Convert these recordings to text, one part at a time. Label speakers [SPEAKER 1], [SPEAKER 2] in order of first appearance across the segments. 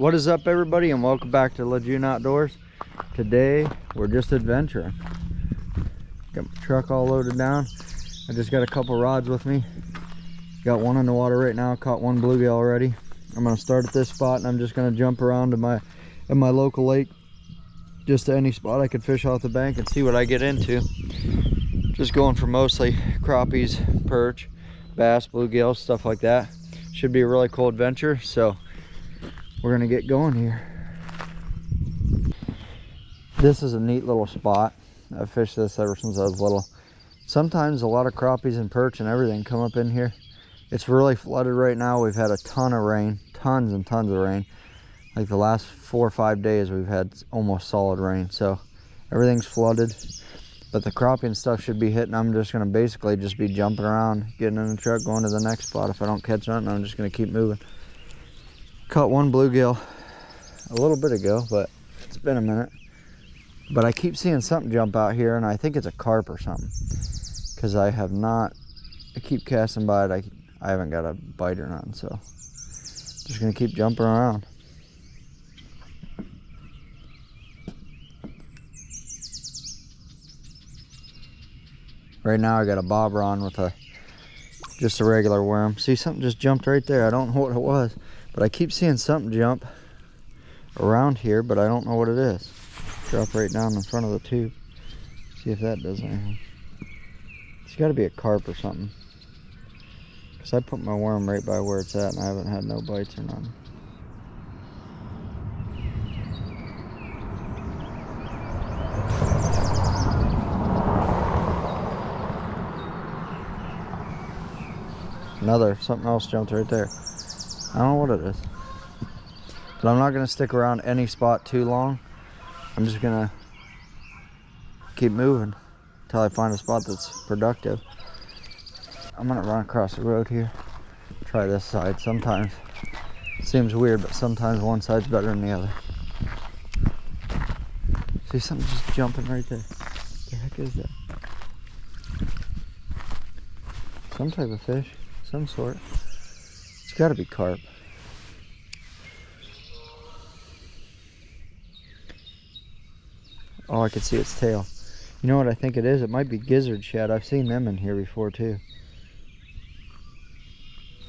[SPEAKER 1] What is up, everybody, and welcome back to LeJeune Outdoors. Today we're just adventuring. Got my truck all loaded down. I just got a couple rods with me. Got one in the water right now. Caught one bluegill already. I'm gonna start at this spot and I'm just gonna jump around to my local lake, just to any spot I could fish off the bank and see what I get into. Just going for mostly crappies, perch, bass, bluegills, stuff like that. Should be a really cool adventure, so we're gonna get going here. This is a neat little spot. I've fished this ever since I was little. Sometimes a lot of crappies and perch and everything come up in here. It's really flooded right now. We've had a ton of rain, tons and tons of rain. Like the last 4 or 5 days we've had almost solid rain, so everything's flooded. But the crappie and stuff should be hitting. I'm just gonna basically just be jumping around, getting in the truck, going to the next spot. If I don't catch nothing, I'm just gonna keep moving. Caught one bluegill a little bit ago, but it's been a minute. But I keep seeing something jump out here, and I think it's a carp or something. Because I keep casting by it. I haven't got a bite or nothing, so just gonna keep jumping around. Right now I got a bobber on with just a regular worm. See, something just jumped right there. I don't know what it was, but I keep seeing something jump around here, but I don't know what it is. Drop right down in front of the tube. See if that does anything. It's got to be a carp or something. Because I put my worm right by where it's at and I haven't had no bites or nothing. Something else jumped right there. I don't know what it is. But I'm not going to stick around any spot too long. I'm just going to keep moving until I find a spot that's productive. I'm going to run across the road here. Try this side. Sometimes it seems weird, but sometimes one side's better than the other. See, something just jumping right there. What the heck is that? Some type of fish. Some sort. It's got to be carp. Oh, I can see its tail. You know what I think it is? It might be gizzard shad. I've seen them in here before too.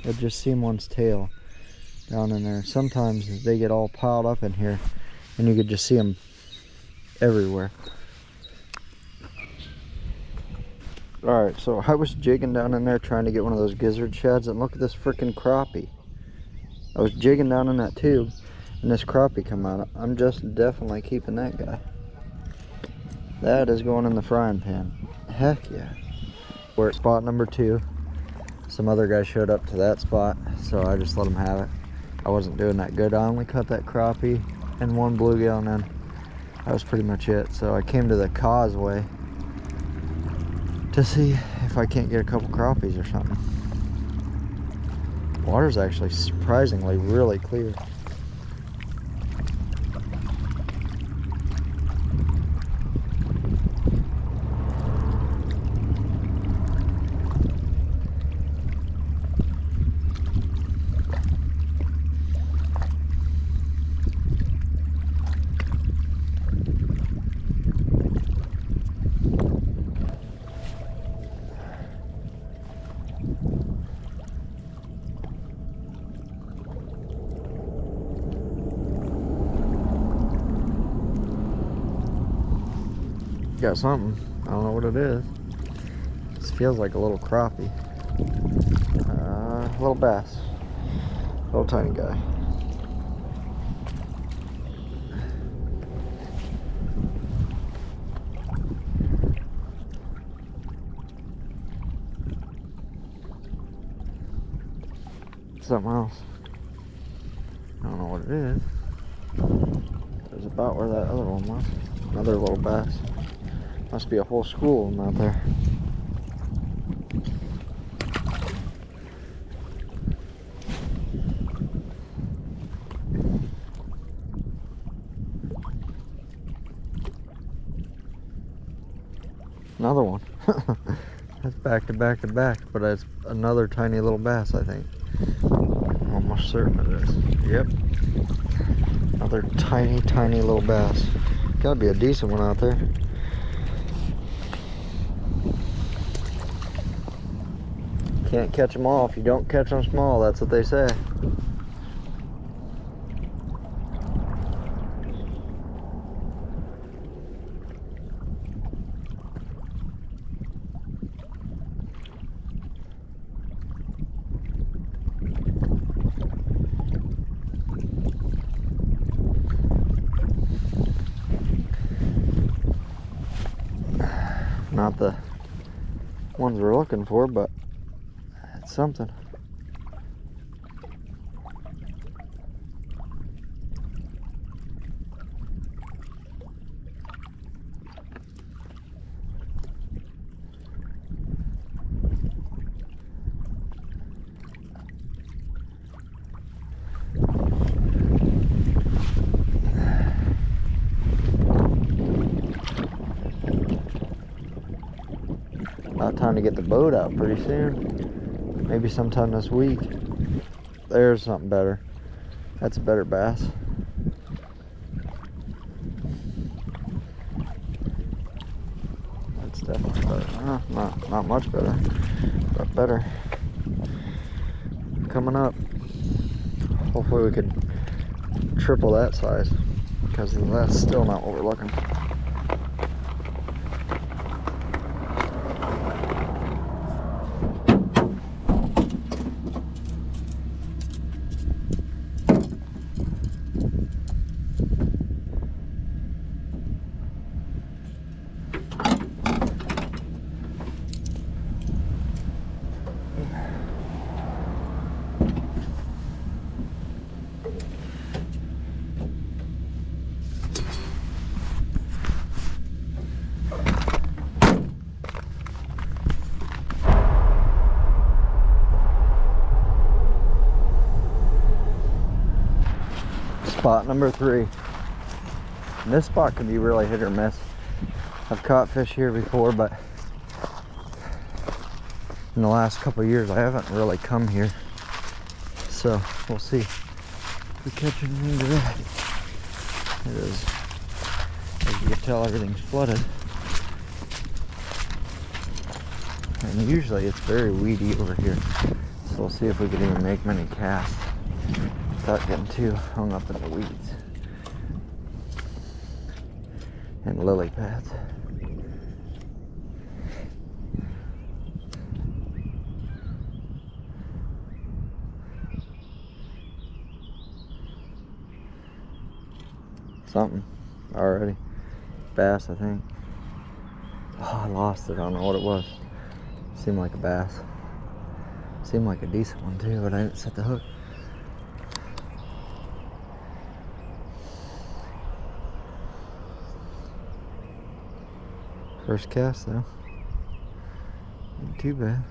[SPEAKER 1] I've just seen one's tail down in there. Sometimes they get all piled up in here and you could just see them everywhere. Alright, so I was jigging down in there trying to get one of those gizzard shads, and look at this freaking crappie. I was jigging down in that tube and this crappie come out. I'm just definitely keeping that guy. That is going in the frying pan. Heck yeah. We're at spot number 2. Some other guy showed up to that spot, so I just let him have it. I wasn't doing that good. I only caught that crappie and one bluegill, and then that was pretty much it. So I came to the Causeway to see if I can't get a couple crappies or something. Water's actually surprisingly really clear. Got something. I don't know what it is. This feels like a little crappie. Little bass. Little tiny guy. Something else. I don't know what it is. It was about where that other one was. Another little bass. Must be a whole school of them out there. Another one. That's back to back to back, but it's another tiny little bass, I think. I'm almost certain it is. Yep. Another tiny, tiny little bass. Gotta be a decent one out there. Can't catch them all if you don't catch them small, that's what they say. Not the ones we're looking for, but it's something. About time to get the boat out pretty soon. Maybe sometime this week. There's something better. That's a better bass. That's definitely better. Not much better, but better. Coming up. Hopefully we can triple that size, because that's still not what we're looking for. Spot number 3. And this spot can be really hit or miss. I've caught fish here before, but in the last couple of years I haven't really come here. So we'll see if we catch anything today. It is, as you can tell, everything's flooded. And usually it's very weedy over here. So we'll see if we can even make many casts without getting too hung up in the weeds and lily pads. Something already. Bass, I think. Oh, I lost it. I don't know what it was. Seemed like a bass. Seemed like a decent one too, but I didn't set the hook. First cast though. Not too bad.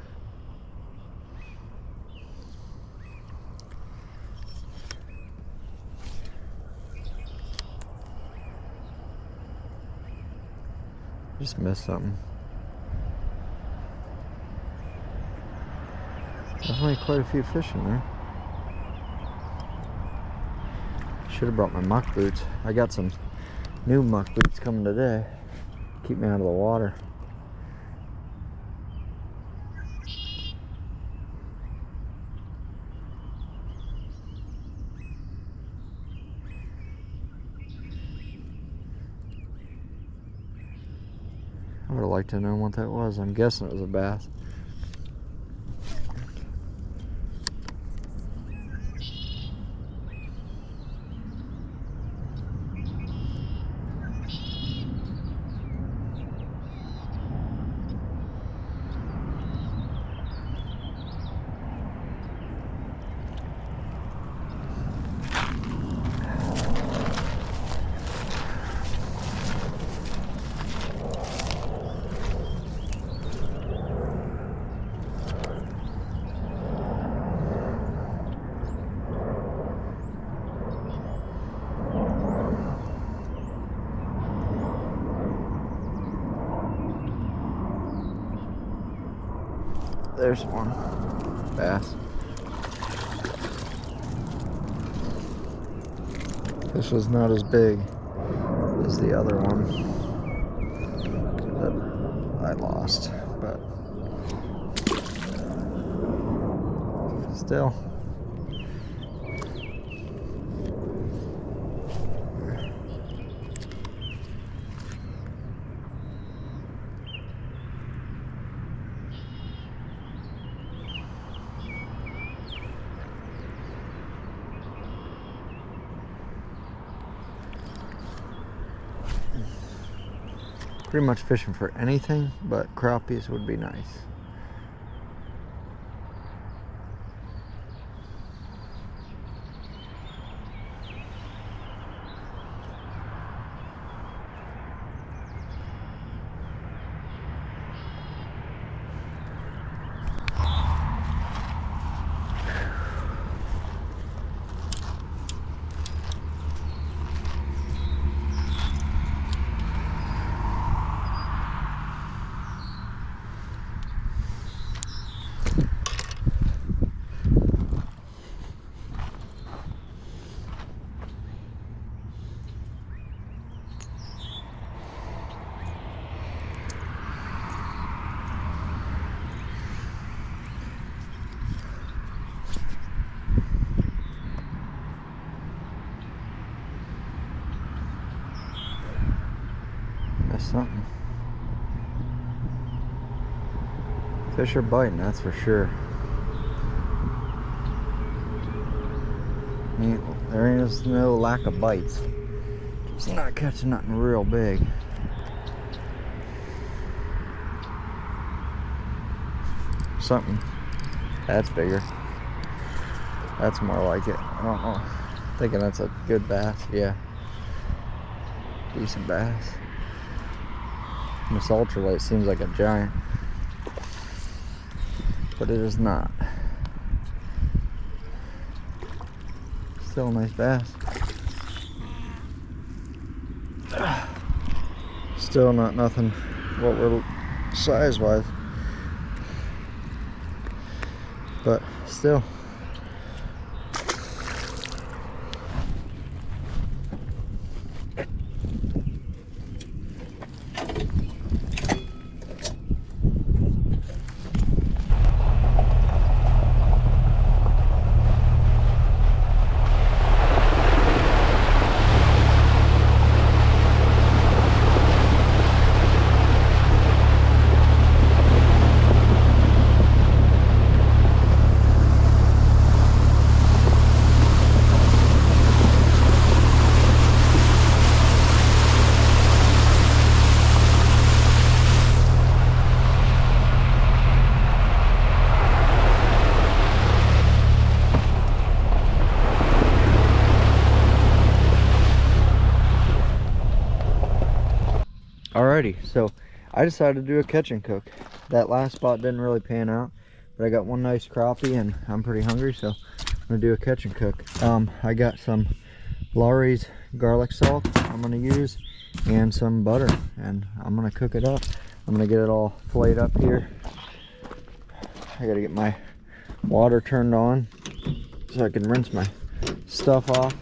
[SPEAKER 1] Just missed something. Definitely quite a few fish in there. Should have brought my muck boots. I got some new muck boots coming today. Keep me out of the water. I would have liked to know what that was. I'm guessing it was a bass. There's one bass. This was not as big as the other one that I lost, but still. Pretty much fishing for anything, but crappies would be nice. Something. Fish are biting, that's for sure. There is no lack of bites. Just not catching nothing real big. Something. That's bigger. That's more like it. I don't know. Thinking that's a good bass. Yeah. Decent bass. This ultralight seems like a giant, but it is not. Still a nice bass. Still not nothing what we're size wise, but still. Alrighty, so I decided to do a catch and cook. That last spot didn't really pan out, but I got one nice crappie and I'm pretty hungry, so I'm gonna do a catch and cook. I got some Lawry's garlic salt I'm gonna use and some butter, and I'm gonna cook it up. I'm gonna get it all flayed up here. I gotta get my water turned on so I can rinse my stuff off.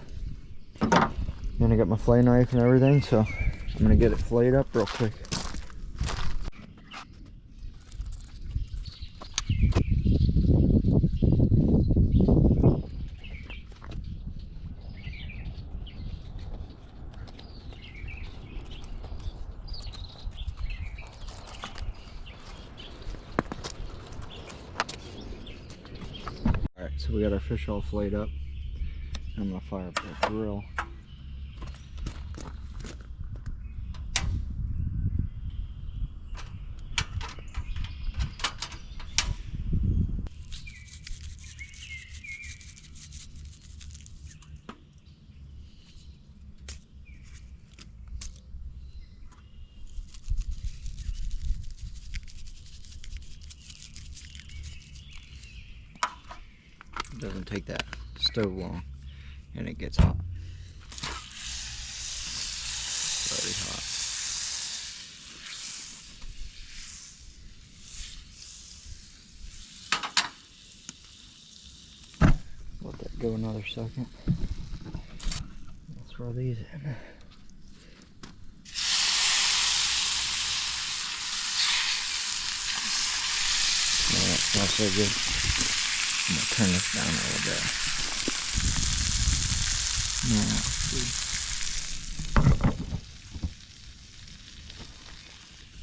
[SPEAKER 1] Then I got my flay knife and everything, so I'm gonna get it flayed up real quick. Alright, so we got our fish all flayed up. I'm gonna fire up the grill. It doesn't take that stove long, and it gets hot. Very hot. Let that go another second. Let's throw these in. No, that smells so good. I'm gonna turn this down a little bit.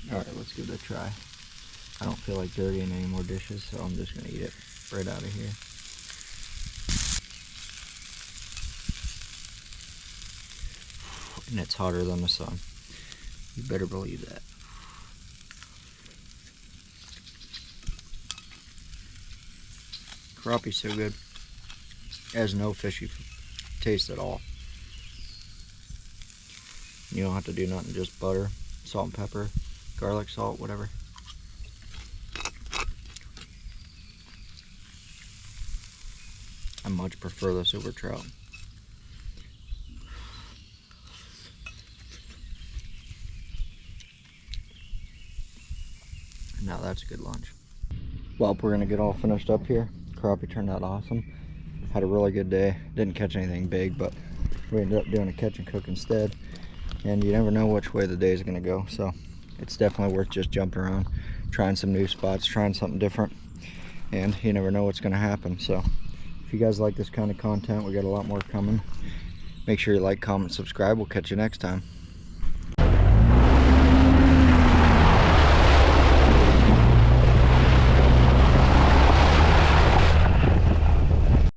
[SPEAKER 1] Yeah, alright, let's give it a try. I don't feel like dirtying any more dishes, so I'm just gonna eat it right out of here. And it's hotter than the sun. You better believe that. Crappie's so good. It has no fishy taste at all. You don't have to do nothing, just butter, salt and pepper, garlic salt, whatever. I much prefer this over trout. Now that's a good lunch. Well, we're gonna get all finished up here. Crappie turned out awesome. Had a really good day. Didn't catch anything big, but we ended up doing a catch and cook instead. And you never know which way the day is gonna go, so it's definitely worth just jumping around, trying some new spots, trying something different, and you never know what's gonna happen. So if you guys like this kind of content, we got a lot more coming. Make sure you like, comment, subscribe. We'll catch you next time.